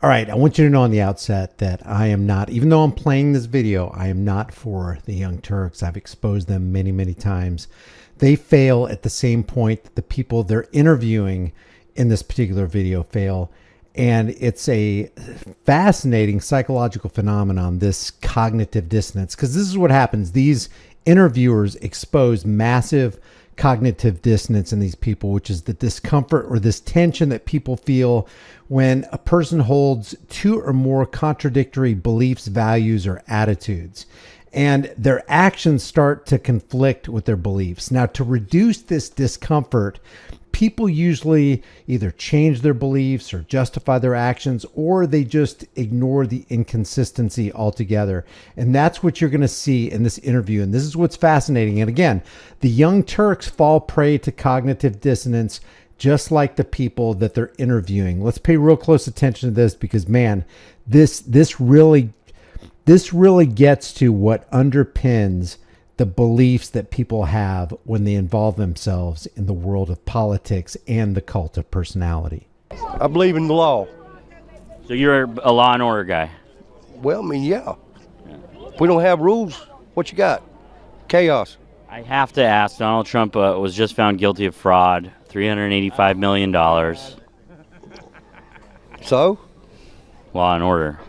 All right, I want you to know on the outset that I am not, even though I'm playing this video, I am not for the Young Turks. I've exposed them many, many times. They fail at the same point that the people they're interviewing in this particular video fail. And it's a fascinating psychological phenomenon, this cognitive dissonance, because this is what happens. These interviewers expose massive cognitive dissonance in these people, which is the discomfort or this tension that people feel when a person holds two or more contradictory beliefs, values, or attitudes, and their actions start to conflict with their beliefs. Now, to reduce this discomfort, people usually either change their beliefs or justify their actions, or they just ignore the inconsistency altogether. And that's what you're going to see in this interview. And this is what's fascinating. And again, the Young Turks fall prey to cognitive dissonance, just like the people that they're interviewing. Let's pay real close attention to this because, man, this really gets to what underpins the beliefs that people have when they involve themselves in the world of politics and the cult of personality. I believe in the law. So you're a law and order guy? Well, I mean, yeah. If we don't have rules, what you got? Chaos. I have to ask, Donald Trump was just found guilty of fraud, $385 million. So? Law and order.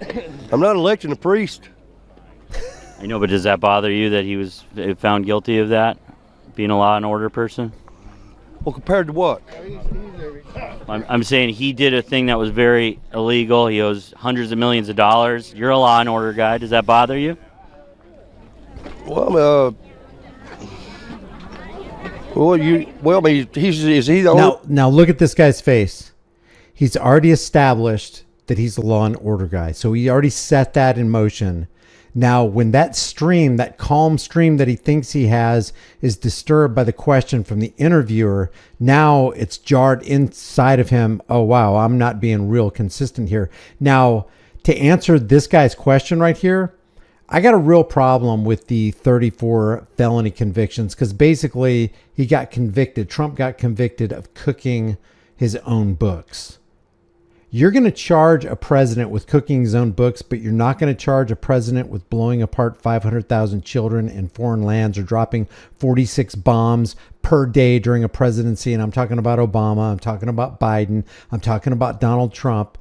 I'm not electing a priest. I know, but does that bother you that he was found guilty of that, being a law and order person? Well, compared to what? I'm saying he did a thing that was very illegal. He owes hundreds of millions of dollars. You're a law and order guy. Does that bother you? Well, I mean, is he the only... Now look at this guy's face. He's already established that he's a law and order guy. So he already set that in motion. Now, when that stream, that calm stream that he thinks he has, is disturbed by the question from the interviewer, now it's jarred inside of him. Oh, wow, I'm not being real consistent here. Now, to answer this guy's question right here, I got a real problem with the 34 felony convictions because basically he got convicted. Trump got convicted of cooking his own books. You're going to charge a president with cooking his own books, but you're not going to charge a president with blowing apart 500,000 children in foreign lands or dropping 46 bombs per day during a presidency. And I'm talking about Obama. I'm talking about Biden. I'm talking about Donald Trump.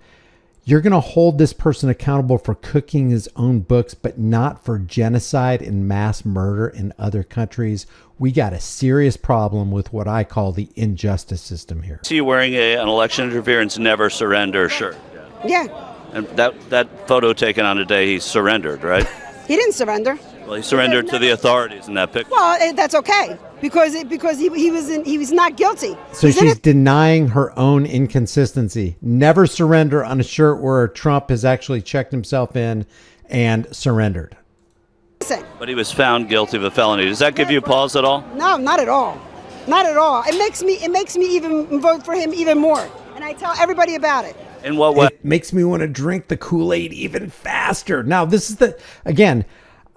You're going to hold this person accountable for cooking his own books, but not for genocide and mass murder in other countries. We got a serious problem with what I call the injustice system here. See you wearing an election interference never surrender shirt. Yeah. And that photo taken on today, he surrendered, right? He didn't surrender. Well, he surrendered to the authorities in that picture. Well, that's okay because he was not guilty. So she's denying her own inconsistency. Never surrender on a shirt where Trump has actually checked himself in and surrendered. But he was found guilty of a felony. Does that give you pause at all? No, not at all. Not at all. It makes me even vote for him even more. And I tell everybody about it. In what way? It makes me want to drink the Kool-Aid even faster. Now, this is again,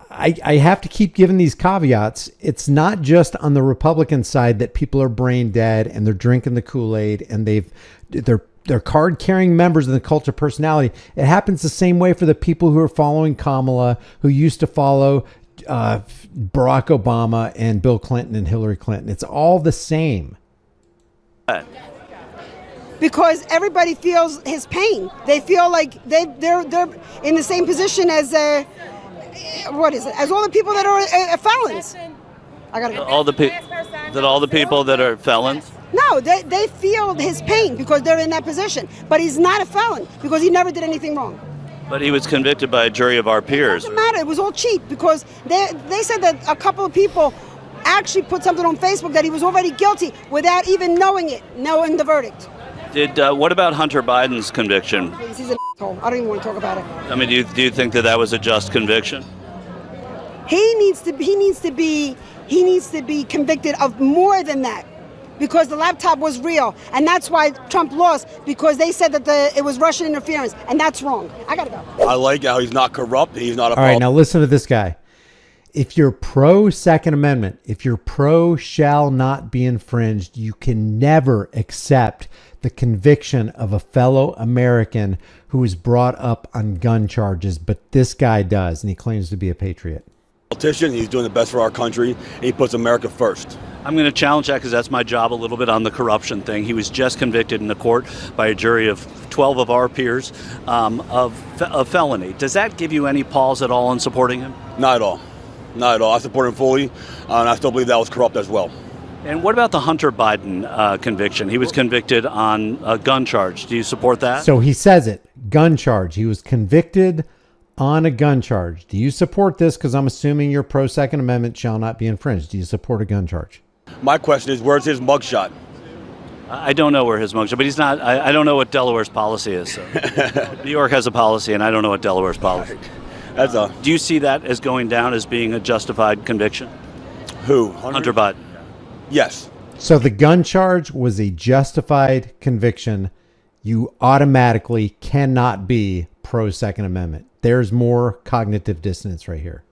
I have to keep giving these caveats. It's not just on the Republican side that people are brain dead and they're drinking the Kool-Aid and they're card-carrying members of the cult of personality. It happens the same way for the people who are following Kamala, who used to follow Barack Obama and Bill Clinton and Hillary Clinton. It's all the same. Because everybody feels his pain. They feel like they're in the same position as as all the people that are felons. I gotta go. All the people that are felons? No, they feel his pain because they're in that position. But he's not a felon because he never did anything wrong. But he was convicted by a jury of our peers. It doesn't matter. It was all cheap because they said that a couple of people actually put something on Facebook that he was already guilty without even knowing the verdict. What about Hunter Biden's conviction? He's an asshole. I don't even want to talk about it. I mean, do you think that was a just conviction? He needs to be convicted of more than that. Because the laptop was real, and that's why Trump lost, because they said that it was Russian interference, and that's wrong. I gotta go. I like how he's not corrupt, and he's not a... All right, now listen to this guy. If you're pro Second Amendment, if you're pro shall not be infringed, you can never accept the conviction of a fellow American who was brought up on gun charges. But this guy does, and he claims to be a patriot. Politician, he's doing the best for our country, and he puts America first. I'm going to challenge that because that's my job a little bit on the corruption thing. He was just convicted in the court by a jury of 12 of our peers of felony. Does that give you any pause at all in supporting him? Not at all. Not at all. I support him fully, and I still believe that was corrupt as well. And what about the Hunter Biden conviction? He was convicted on a gun charge. Do you support that? So he says it, gun charge. He was convicted on a gun charge. Do you support this? Because I'm assuming you're pro Second Amendment shall not be infringed. Do you support a gun charge? My question is, where's his mugshot? I don't know where his mugshot, but he's not. I don't know what Delaware's policy is. So. New York has a policy, and I don't know what Delaware's policy is. Do you see that as going down as being a justified conviction? Who? Hunter Biden. Yes. So the gun charge was a justified conviction. You automatically cannot be pro Second Amendment. There's more cognitive dissonance right here.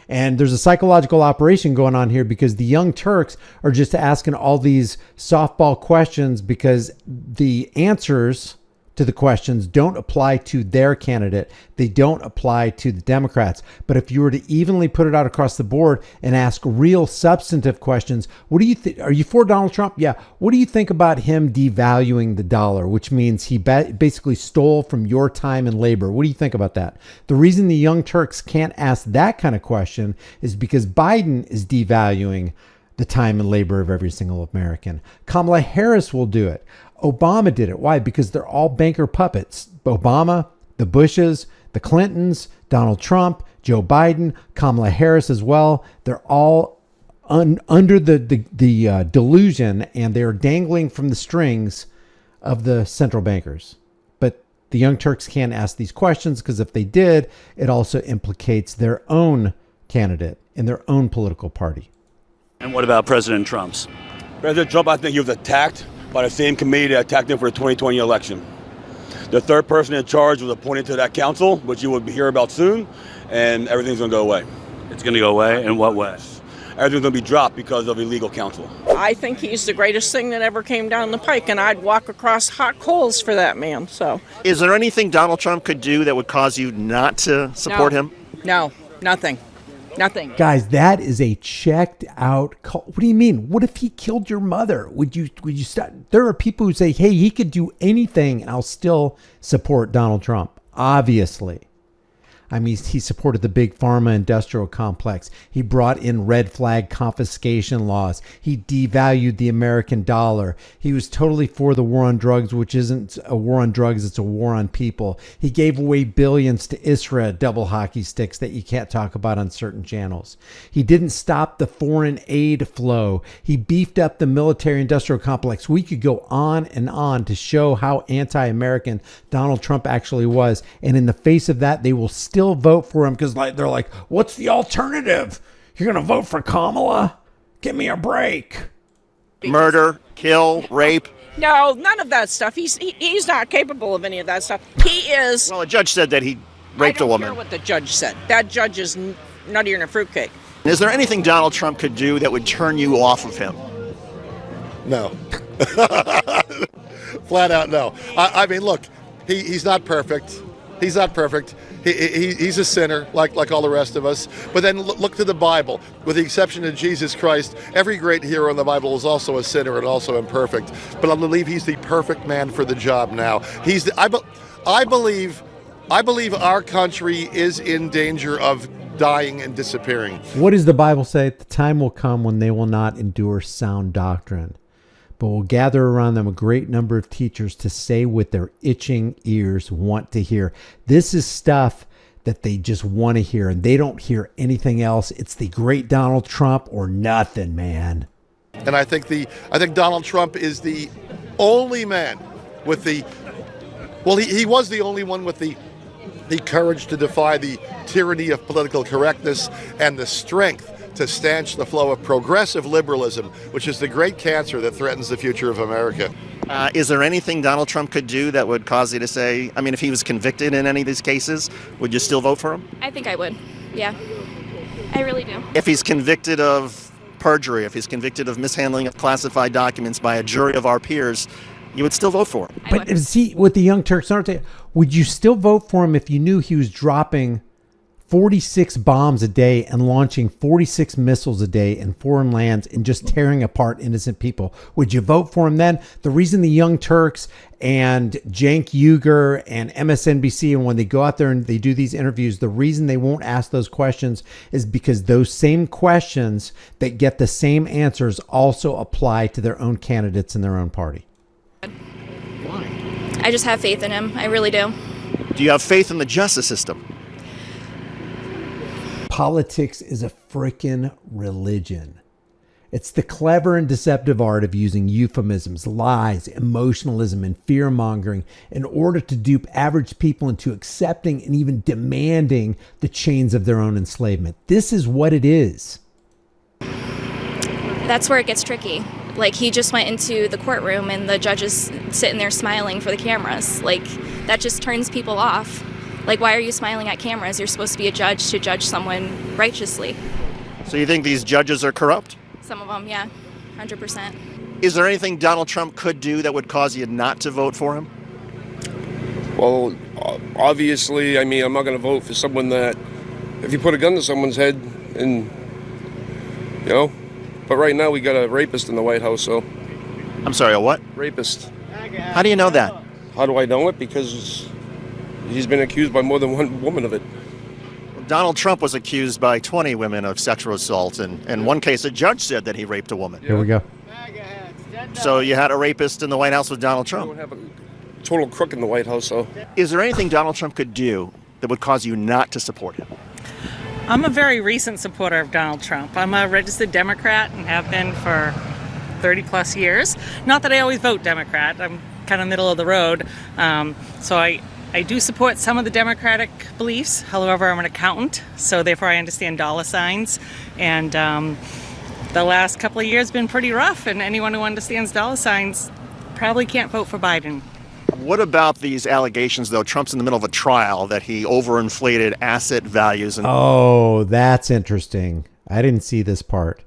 And there's a psychological operation going on here because the Young Turks are just asking all these softball questions because the answers to the questions don't apply to their candidate. They don't apply to the Democrats. But if you were to evenly put it out across the board and ask real substantive questions, what do you think? Are you for Donald Trump? Yeah. What do you think about him devaluing the dollar, which means he basically stole from your time and labor? What do you think about that? The reason the Young Turks can't ask that kind of question is because Biden is devaluing the time and labor of every single American. Kamala Harris will do it. Obama did it. Why? Because they're all banker puppets. Obama, the Bushes, the Clintons, Donald Trump, Joe Biden, Kamala Harris as well. They're all under the delusion, and they're dangling from the strings of the central bankers. But the Young Turks can't ask these questions because if they did, it also implicates their own candidate in their own political party. And what about President Trump's? President Trump, I think he was attacked by the same committee that attacked him for the 2020 election. The third person in charge was appointed to that council, which you will hear about soon, and everything's going to go away. It's going to go away? In what way? Everything's going to be dropped because of illegal counsel. I think he's the greatest thing that ever came down the pike, and I'd walk across hot coals for that man. So, is there anything Donald Trump could do that would cause you not to support him? No, nothing. Nothing. Guys, that is a checked out call. What do you mean? What if he killed your mother? Would you stop? There are people who say, hey, he could do anything and I'll still support Donald Trump. Obviously. I mean, he supported the big pharma industrial complex. He brought in red flag confiscation laws. He devalued the American dollar. He was totally for the war on drugs, which isn't a war on drugs. It's a war on people. He gave away billions to Israel, double hockey sticks that you can't talk about on certain channels. He didn't stop the foreign aid flow. He beefed up the military industrial complex. We could go on and on to show how anti-American Donald Trump actually was. And in the face of that, they will still vote for him because they're like, what's the alternative? You're going to vote for Kamala? Give me a break. Murder, kill, rape. No, none of that stuff. He's not capable of any of that stuff. He is. Well, a judge said that he raped a woman. I don't care what the judge said. That judge is nuttier than a fruitcake. Is there anything Donald Trump could do that would turn you off of him? No. Flat out no. I mean, look, he's not perfect. He's not perfect. He's a sinner, like all the rest of us. But then look to the Bible. With the exception of Jesus Christ, every great hero in the Bible is also a sinner and also imperfect. But I believe he's the perfect man for the job now. I believe our country is in danger of dying and disappearing. What does the Bible say? The time will come when they will not endure sound doctrine, but will gather around them a great number of teachers to say what their itching ears want to hear. This is stuff that they just want to hear, and they don't hear anything else. It's the great Donald Trump or nothing, man. And I think Donald Trump is the only man with the, well, he was the only one with the courage to defy the tyranny of political correctness and the strength to stanch the flow of progressive liberalism, which is the great cancer that threatens the future of America. Is there anything Donald Trump could do that would cause you to say, I mean, if he was convicted in any of these cases, would you still vote for him? I think I would, yeah. I really do. If he's convicted of perjury, if he's convicted of mishandling of classified documents by a jury of our peers, you would still vote for him. But see, with the Young Turks, would you still vote for him if you knew he was dropping 46 bombs a day and launching 46 missiles a day in foreign lands and just tearing apart innocent people? Would you vote for him then? The reason the Young Turks and Cenk Uygur and MSNBC, and when they go out there and they do these interviews, the reason they won't ask those questions is because those same questions that get the same answers also apply to their own candidates in their own party. Why? I just have faith in him. I really do. Do you have faith in the justice system? Politics is a freaking religion. It's the clever and deceptive art of using euphemisms, lies, emotionalism, and fear-mongering in order to dupe average people into accepting and even demanding the chains of their own enslavement. This is what it is. That's where it gets tricky. Like, he just went into the courtroom and the judge is sitting there smiling for the cameras. Like, that just turns people off. Like, why are you smiling at cameras? You're supposed to be a judge to judge someone righteously. So you think these judges are corrupt? Some of them, yeah, 100%. Is there anything Donald Trump could do that would cause you not to vote for him? Well, obviously, I mean, I'm not going to vote for someone that, if you put a gun to someone's head and, you know, but right now we got a rapist in the White House, so. I'm sorry, a what? Rapist. How do you know that? How do I know it? Because he's been accused by more than one woman of it. Donald Trump was accused by 20 women of sexual assault, and in one case, a judge said that he raped a woman. Here we go. So you had a rapist in the White House with Donald Trump. We don't have a total crook in the White House, so. Is there anything Donald Trump could do that would cause you not to support him? I'm a very recent supporter of Donald Trump. I'm a registered Democrat and have been for 30 plus years. Not that I always vote Democrat. I'm kind of middle of the road. So I do support some of the Democratic beliefs. However, I'm an accountant, so therefore I understand dollar signs. And the last couple of years have been pretty rough, and anyone who understands dollar signs probably can't vote for Biden. What about these allegations, though? Trump's in the middle of a trial that he overinflated asset values. Oh, that's interesting. I didn't see this part.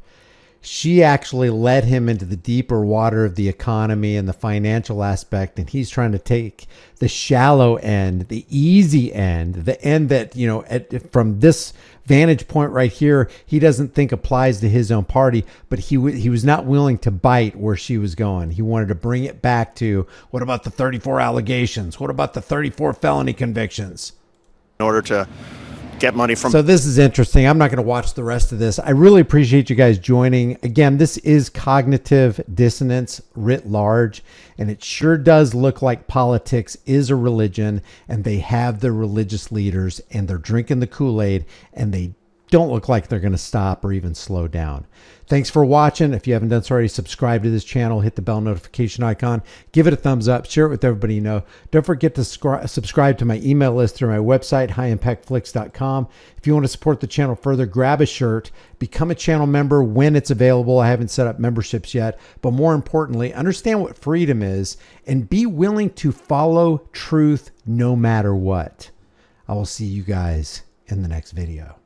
She actually led him into the deeper water of the economy and the financial aspect, and he's trying to take the shallow end, the easy end, the end that, you know, from this vantage point right here, he doesn't think applies to his own party, but he was not willing to bite where she was going. He wanted to bring it back to, what about the 34 allegations? What about the 34 felony convictions? In order to get money from. So this is interesting. I'm not going to watch the rest of this. I really appreciate you guys joining. Again, this is cognitive dissonance writ large, and it sure does look like politics is a religion, and they have their religious leaders, and they're drinking the Kool-Aid, and they don't look like they're going to stop or even slow down. Thanks for watching. If you haven't done so already, subscribe to this channel, hit the bell notification icon, give it a thumbs up, share it with everybody you know. Don't forget to subscribe to my email list through my website, highimpactflix.com. If you want to support the channel further, grab a shirt, become a channel member when it's available. I haven't set up memberships yet, but more importantly, understand what freedom is and be willing to follow truth no matter what. I will see you guys in the next video.